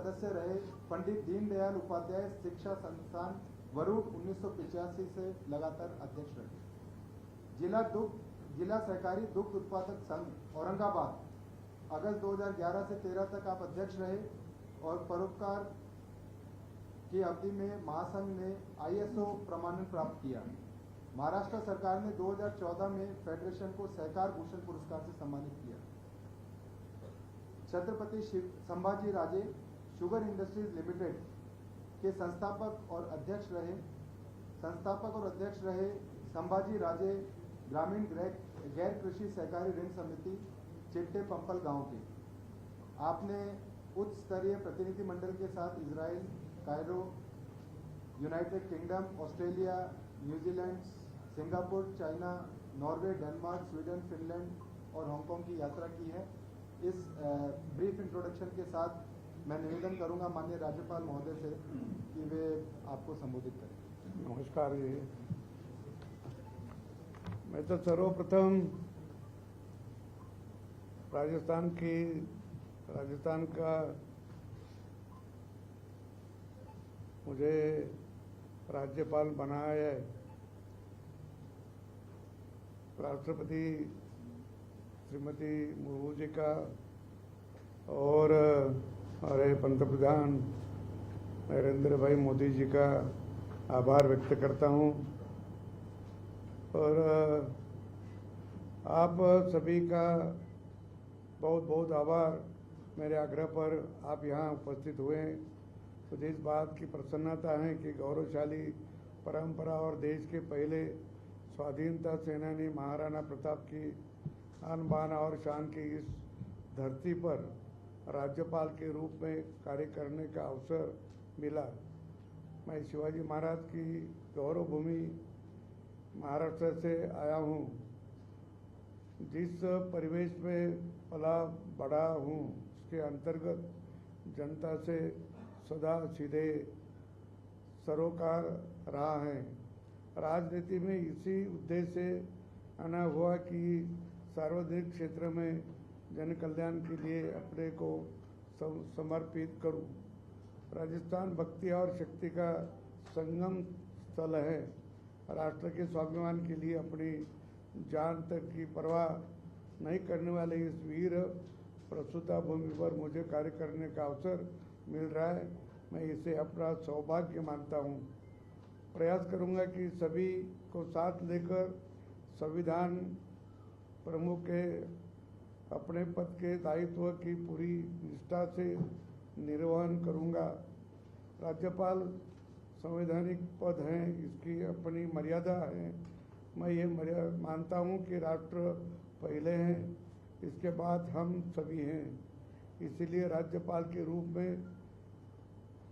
सदस्य रहे पंडित दीनदयाल उपाध्याय शिक्षा संस्थान वरुण 1985 से लगातार अध्यक्ष रहे। जिला सहकारी दुग्ध उत्पादक संघ औरंगाबाद अगस्त 2011 से 13 तक आप अध्यक्ष रहे और परोपकार की अवधि में महासंघ ने ISO प्रमाणन प्राप्त किया। महाराष्ट्र सरकार ने 2014 में फेडरेशन को सहकार भूषण पुरस्कार से सम्मानित किया। Chhatrapati Sambhaji Raje sugar industries limited के संस्थापक और अध्यक्ष रहे संभाजी राजे ग्रामीण गैर कृषि सहकारी ऋण समिति चिट्टे पंपल गांव के। आपने उच्च स्तरीय प्रतिनिधि मंडल के साथ Israel, Cairo, United kingdom, Australia, New Zealand, Singapore, China, Norway, Denmark, Sweden, Finland और हांगकांग की यात्रा की है। इस ब्रीफ इंट्रोडक्शन के साथ मैं निवेदन करूंगा माननीय राज्यपाल महोदय से कि वे आपको संबोधित करें। नमस्कार जी। मैं तो सर्वप्रथम राजस्थान का मुझे राज्यपाल बनाया है राष्ट्रपति श्रीमती मुर्मू जी का और हमारे पंतप्रधान नरेंद्र भाई मोदी जी का आभार व्यक्त करता हूं और आप सभी का बहुत बहुत आभार। मेरे आग्रह पर आप यहाँ उपस्थित हुए तो इस बात की प्रसन्नता है कि गौरवशाली परंपरा और देश के पहले स्वाधीनता सेनानी महाराणा प्रताप की आन बान और शान की इस धरती पर राज्यपाल के रूप में कार्य करने का अवसर मिला। मैं शिवाजी महाराज की गौरव भूमि महाराष्ट्र से आया हूँ। जिस परिवेश में पला बड़ा हूँ उसके अंतर्गत जनता से सदा सीधे सरोकार रहा है। राजनीति में इसी उद्देश्य से आना हुआ कि सार्वजनिक क्षेत्र में जन कल्याण के लिए अपने को समर्पित करूं। राजस्थान भक्ति और शक्ति का संगम स्थल है। राष्ट्र के स्वाभिमान के लिए अपनी जान तक की परवाह नहीं करने वाले इस वीर प्रसूता भूमि पर मुझे कार्य करने का अवसर मिल रहा है। मैं इसे अपना सौभाग्य मानता हूं। प्रयास करूंगा कि सभी को साथ लेकर संविधान प्रमुख के अपने पद के दायित्व की पूरी निष्ठा से निर्वहन करूंगा। राज्यपाल संवैधानिक पद है, इसकी अपनी मर्यादा है। मैं ये मानता हूँ कि राष्ट्र पहले हैं, इसके बाद हम सभी हैं। इसलिए राज्यपाल के रूप में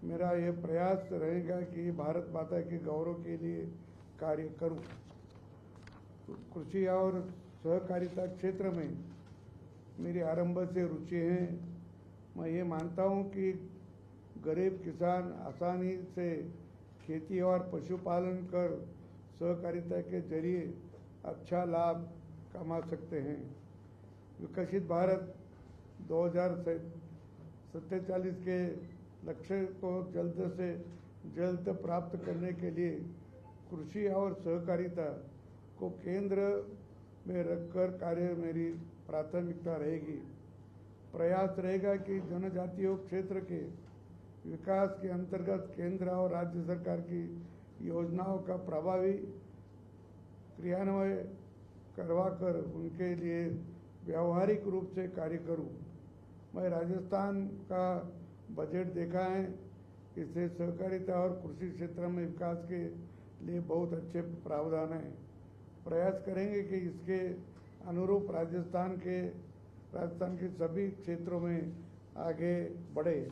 मेरा ये प्रयास रहेगा कि भारत माता के गौरव के लिए कार्य करूं। कृषि और सहकारिता क्षेत्र में मेरी आरंभ से रुचि है। मैं ये मानता हूं कि गरीब किसान आसानी से खेती और पशुपालन कर सहकारिता के जरिए अच्छा लाभ कमा सकते हैं। विकसित भारत 2047 के लक्ष्य को जल्द से जल्द प्राप्त करने के लिए कृषि और सहकारिता को केंद्र में रखकर कार्य मेरी प्राथमिकता रहेगी। प्रयास रहेगा कि जनजातीय क्षेत्र के विकास के अंतर्गत केंद्र और राज्य सरकार की योजनाओं का प्रभावी क्रियान्वयन करवाकर उनके लिए व्यावहारिक रूप से कार्य करूं। मैं राजस्थान का बजट देखा है, इससे सहकारिता और कृषि क्षेत्र में विकास के लिए बहुत अच्छे प्रावधान हैं। प्रयास करेंगे कि इसके अनुरूप राजस्थान के सभी क्षेत्रों में आगे बढ़े।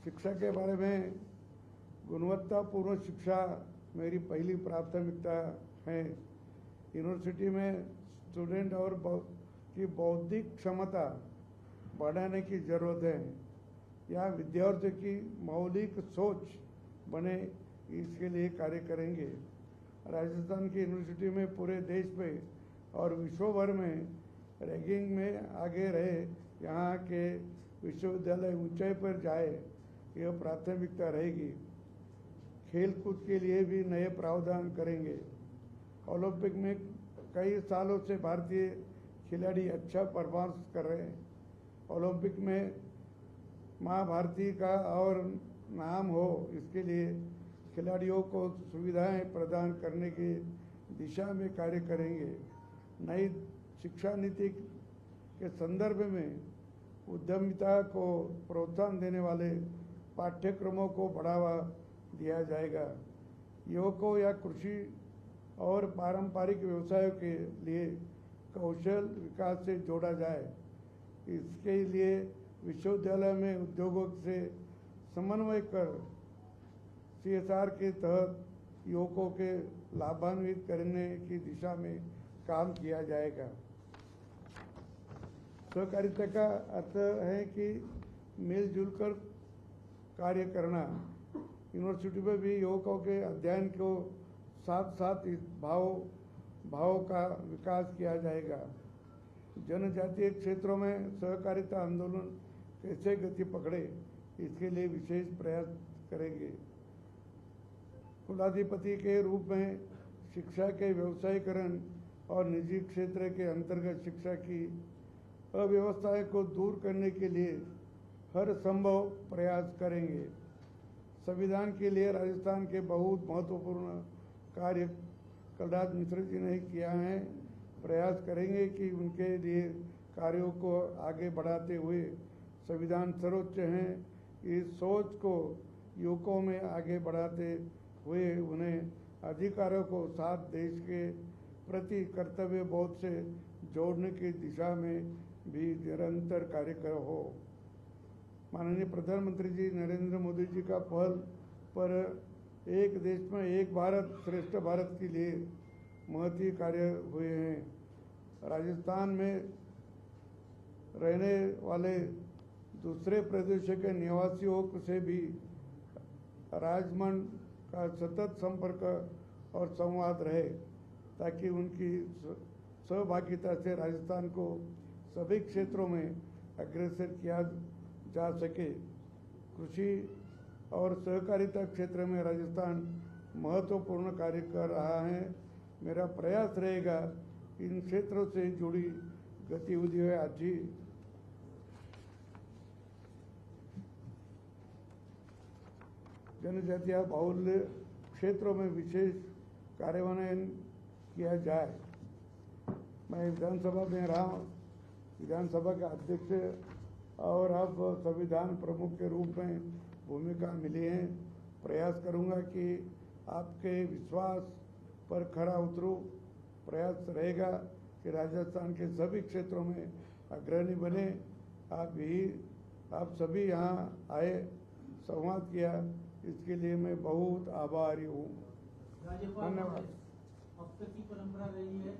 शिक्षा के बारे में गुणवत्तापूर्ण शिक्षा मेरी पहली प्राथमिकता है। यूनिवर्सिटी में स्टूडेंट और की बौद्धिक क्षमता बढ़ाने की जरूरत है। यहाँ विद्यार्थियों की मौलिक सोच बने, इसके लिए कार्य करेंगे। राजस्थान की यूनिवर्सिटी में पूरे देश में और विश्व भर में रैंकिंग में आगे रहे, यहाँ के विश्वविद्यालय ऊंचाई पर जाए, यह प्राथमिकता रहेगी। खेल कूद के लिए भी नए प्रावधान करेंगे। ओलंपिक में कई सालों से भारतीय खिलाड़ी अच्छा परफॉर्मेंस कर रहे हैं। ओलंपिक में माँ भारती का और नाम हो, इसके लिए खिलाड़ियों को सुविधाएं प्रदान करने की दिशा में कार्य करेंगे। नई शिक्षा नीति के संदर्भ में उद्यमिता को प्रोत्साहन देने वाले पाठ्यक्रमों को बढ़ावा दिया जाएगा। युवकों या कृषि और पारंपरिक व्यवसायों के लिए कौशल विकास से जोड़ा जाए। इसके लिए विश्वविद्यालय में उद्योगों से समन्वय कर CSR के तहत युवकों के लाभान्वित करने की दिशा में काम किया जाएगा। सहकारिता का अर्थ है कि मिलजुल कर कार्य करना। यूनिवर्सिटी में भी युवकों के अध्ययन को साथ साथ इस भाव का विकास किया जाएगा। जनजातीय क्षेत्रों में सहकारिता आंदोलन कैसे गति पकड़े, इसके लिए विशेष प्रयास करेंगे। कुलाधिपति के रूप में शिक्षा के व्यवसायीकरण और निजी क्षेत्र के अंतर्गत शिक्षा की अव्यवस्था को दूर करने के लिए हर संभव प्रयास करेंगे। संविधान के लिए राजस्थान के बहुत महत्वपूर्ण कार्य कलराज मिश्र जी ने किया है। प्रयास करेंगे कि उनके लिए कार्यों को आगे बढ़ाते हुए संविधान सर्वोच्च है, इस सोच को युवकों में आगे बढ़ाते हुए उन्हें अधिकारों को साथ देश के प्रति कर्तव्य बोध से जोड़ने की दिशा में भी निरंतर कार्य हो। माननीय प्रधानमंत्री जी नरेंद्र मोदी जी का पहल पर एक देश में एक भारत श्रेष्ठ भारत के लिए महती कार्य हुए हैं। राजस्थान में रहने वाले दूसरे प्रदेशों के निवासियों से भी राजमंड का सतत संपर्क और संवाद रहे, ताकि उनकी सहभागिता से राजस्थान को सभी क्षेत्रों में अग्रसर किया जा सके। कृषि और सहकारिता क्षेत्र में राजस्थान महत्वपूर्ण कार्य कर रहा है। मेरा प्रयास रहेगा इन क्षेत्रों से जुड़ी गतिविधियां आज ही जनजातीय बाहुल्य क्षेत्रों में विशेष कार्यान्वयन किया जाए। मैं विधानसभा में रहा, विधानसभा के अध्यक्ष और अब संविधान प्रमुख के रूप में भूमिका मिली है। प्रयास करूंगा कि आपके विश्वास पर खरा उतरूं। प्रयास रहेगा कि राजस्थान के सभी क्षेत्रों में अग्रणी बने। आप सभी यहाँ आए, संवाद किया, इसके लिए मैं बहुत आभारी हूँ। धन्यवाद। अब तक की परंपरा रही है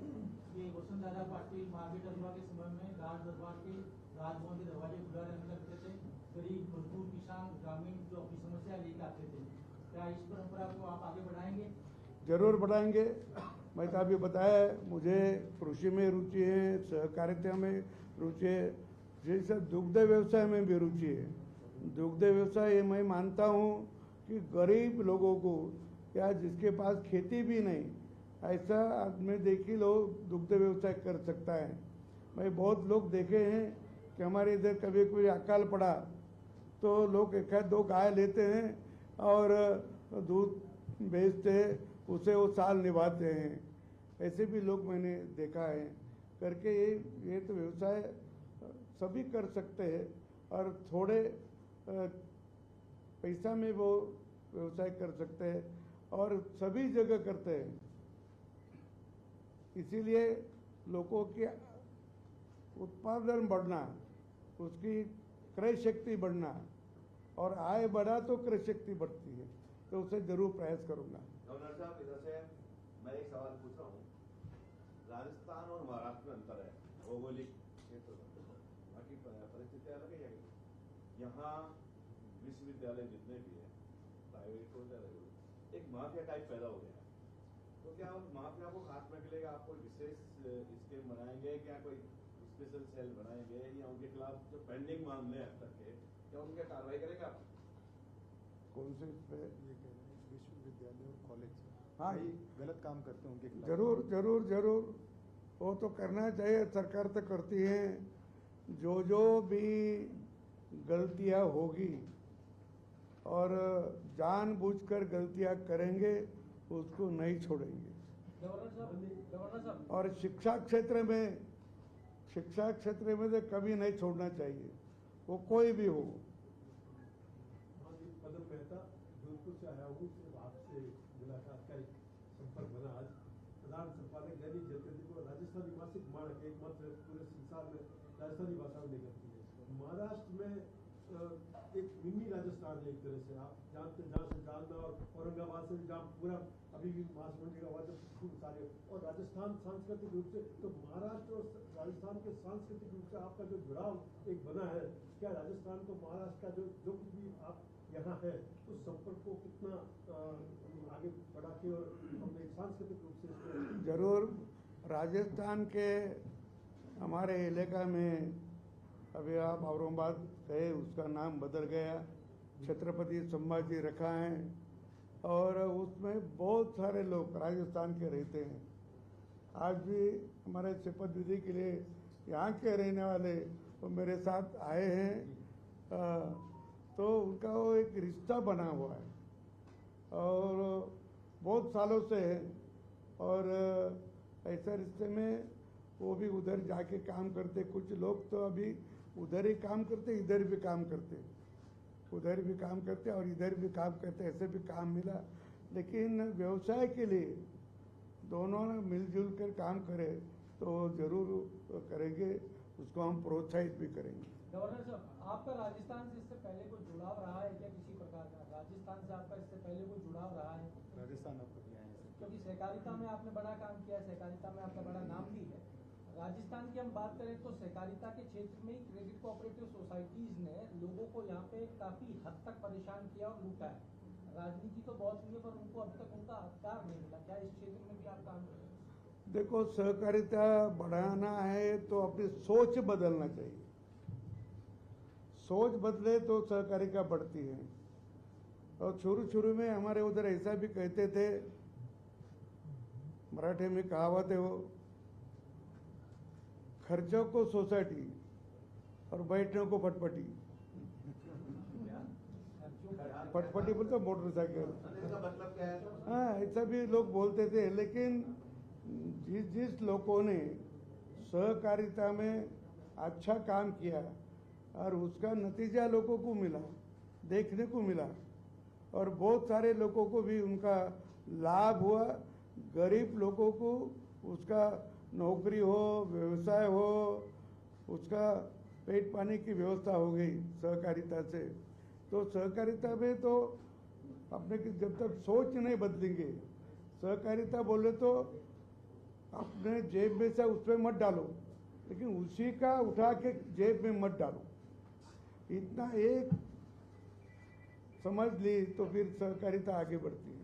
कि वसुंधरा पाटिल मार्केट दरबार के समय में राज दरबार के राजभवन के दरवाजे खुला रहने लगते थे। गरीब मजदूर किसान ग्रामीण जो अपनी समस्या लेकर आते थे, क्या इस परंपरा को आप आगे बढ़ाएंगे? जरूर बढ़ाएंगे। मैं तो अभी बताया, मुझे कृषि में रुचि है, सहकारिता में रुचि है, जैसे दुग्ध व्यवसाय में भी रुचि है। दुग्ध व्यवसाय मैं मानता हूँ कि गरीब लोगों को या जिसके पास खेती भी नहीं, ऐसा आदमी देखी लोग दुग्ध व्यवसाय कर सकता है। मैं बहुत लोग देखे हैं कि हमारे इधर कभी कोई अकाल पड़ा तो लोग एक दो गाय लेते हैं और दूध बेचते हैं, उसे वो साल निभाते हैं। ऐसे भी लोग मैंने देखा है करके। ये तो व्यवसाय सभी कर सकते हैं और थोड़े पैसा में वो व्यवसाय कर सकते हैं और सभी जगह करते हैं। इसीलिए लोगों की उत्पादन बढ़ना, उसकी क्रय शक्ति बढ़ना और आय बढ़ा तो क्रय शक्ति बढ़ती है, तो उसे जरूर प्रयास करूंगा। गवर्नर साहब, इधर से मैं एक सवाल पूछ रहा हूँ। राजस्थान और महाराष्ट्र में अंतर है भौगोलिक क्षेत्र में, बाकी परिस्थितियाँ अलग है। यहाँ विश्वविद्यालय जितने भी हैं, प्राइवेट हो या रेगुलर, एक माफिया टाइप पैदा हो गया है। तो क्या उस माफिया को खात्मा मिलेगा? आपको विशेष स्कीम बनाएंगे क्या? कोई स्पेशल सेल बनाएंगे या उनके खिलाफ जो पेंडिंग मामले हैं अब तक के, क्या उनके कार्रवाई करेंगे आप? कौन से इस पे? ये कह रहे हैं विश्वविद्यालय और कॉलेज हाँ, गलत काम करते हैं उनके खिलाफ। जरूर जरूर जरूर वो तो करना चाहिए, सरकार तो करती है। जो भी गलतियां होगी और जानबूझकर गलतियां करेंगे उसको नहीं छोड़ेंगे। गवर्नर साहब और शिक्षा क्षेत्र में तो कभी नहीं छोड़ना चाहिए, वो कोई भी हो। पदम मेहता जोधपुर से आया हूँ। सिर्फ आपसे मुलाकात का एक संपर्क बना आज। प्रधान संपादक दैनिक जनकंठ को राजस्थानी मासिक माणक एकमात्र पूरे संसार में राजस्थानी भाषा में निकलती है। महाराष्ट्र में एक मिनी राजस्थान है एक तरह से, आप जानते हैं, जहाँ से जालना और औरंगाबाद से जहाँ पूरा अभी भी महासमुंदी का वाद खूब सारे, और राजस्थान सांस्कृतिक रूप से, तो महाराष्ट्र और राजस्थान के सांस्कृतिक रूप से आपका जो जुड़ाव एक बना है, क्या राजस्थान को महाराष्ट्र का जो कुछ भी आप यहाँ है उस संपर्क को कितना आगे बढ़ा के और हमने सांस्कृतिक रूप से जरूर राजस्थान के हमारे इलाका में अभी आप औरंगाबाद गए, उसका नाम बदल गया, छत्रपति संभाजी रखा है और उसमें बहुत सारे लोग राजस्थान के रहते हैं। आज भी हमारे शपथ विधि के लिए यहाँ के रहने वाले वो मेरे साथ आए हैं, तो उनका वो एक रिश्ता बना हुआ है और बहुत सालों से है। और ऐसे रिश्ते में वो भी उधर जाके काम करते, कुछ लोग तो अभी उधर ही काम करते, इधर भी काम करते, उधर भी काम करते और इधर भी काम करते, ऐसे भी काम मिला। लेकिन व्यवसाय के लिए दोनों ने मिलजुल कर काम करें तो जरूर करेंगे, उसको हम प्रोत्साहित भी करेंगे। गवर्नर साहब, आपका राजस्थान से इससे पहले कोई जुड़ाव रहा है क्या? किसी प्रकार का राजस्थान से आपका इससे पहले कोई जुड़ाव रहा है? राजस्थान आपको दिया है सर, क्योंकि सहकारिता में आपने बड़ा काम किया, सहकारिता में आपका बड़ा नाम भी है। राजस्थान की हम बात करें तो सहकारिता के क्षेत्र में क्रेडिट कोऑपरेटिव सोसाइटीज ने लोगों को यहाँ पे काफी हद तक परेशान किया और लूटा है। राजनीति तो बहुत हुई है पर उनको अब तक उनका अधिकार नहीं मिला। क्या इस क्षेत्र में भी आप काम कर रहे हैं? देखो, सहकारिता बढ़ाना है तो अपनी सोच बदलना चाहिए। सोच बदले तो सहकारिता बढ़ती है। और शुरू में हमारे उधर ऐसा भी कहते थे, मराठी में कहावत है वो, खर्चों को सोसाइटी और बैठने को फटफटी। फटफटी बोलते मोटरसाइकिल, इसका मतलब क्या है? हाँ, ऐसा भी लोग बोलते थे। लेकिन जिस लोगों ने सहकारिता में अच्छा काम किया और उसका नतीजा लोगों को मिला, देखने को मिला, और बहुत सारे लोगों को भी उनका लाभ हुआ। गरीब लोगों को उसका नौकरी हो, व्यवसाय हो, उसका पेट पानी की व्यवस्था हो गई सहकारिता से। तो सहकारिता में तो अपने की जब तक सोच नहीं बदलेंगे, सहकारिता बोले तो अपने जेब में से उसमें मत डालो, लेकिन उसी का उठा के जेब में मत डालो। इतना एक समझ ली तो फिर सहकारिता आगे बढ़ती है।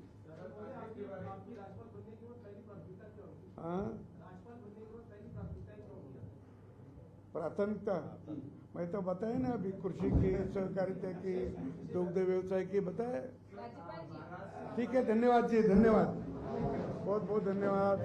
हाँ, प्राथमिकता मैं तो बताया ना, अभी कृषि की, सहकारिता की, दुग्ध व्यवसाय की बताया। ठीक है, धन्यवाद जी, धन्यवाद, बहुत बहुत धन्यवाद।